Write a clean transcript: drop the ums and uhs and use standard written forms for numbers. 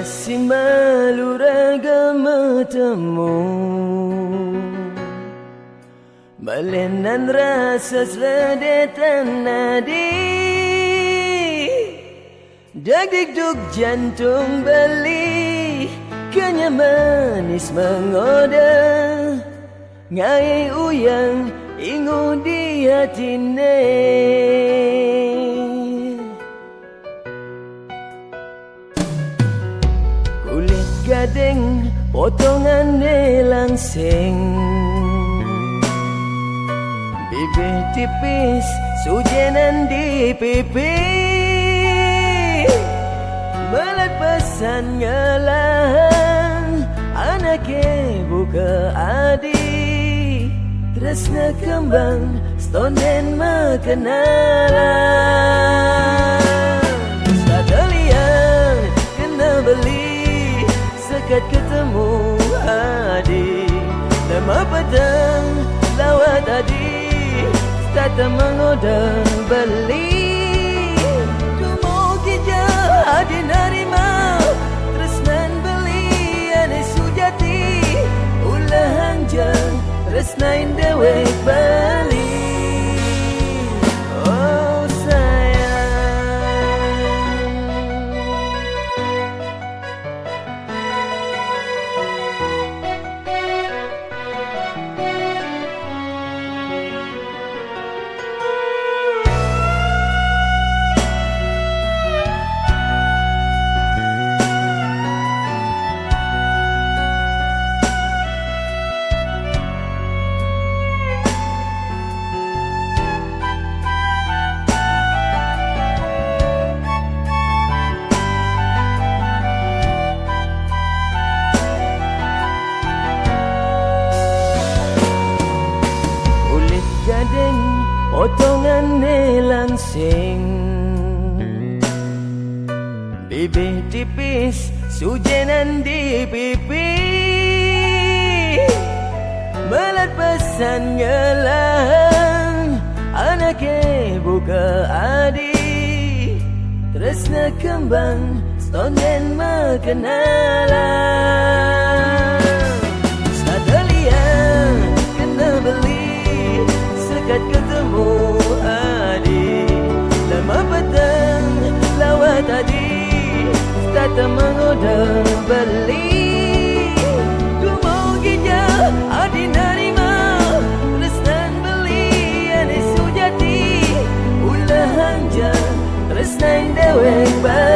Masih malu ragama temu, melenan rasa seledetan nadi, deg-deg jantung beli, kanya manis mengoda, ngai uyang ingu di hatine. Kulit gading potongannya langsing, bibir tipis sujenan di pipi, belat pesan ngalang anaknya buka adi, Tresna Kembang Stonden Makenalan. Sdah lian kena beli sekat ketemu adi, lama petang lawat adi, tata mengoda beli, tumo kija adi narima, tresnan beli ane sujati, ulah hangjang tresnain dewek bali. Oh sayang, gading potongannya langsing, bibir tipis sujenan di pipi, belat pesan ngelang anaknya buka adi, Tresna Kembang Stonden Makenalan. Sdah lian kena beli sekat ketemu adi, lama petang lawat adi, tata mengoda beli, tumo gija adi narima, tresnan beli ane sujati, ulah hangjang tresnain dewek bali.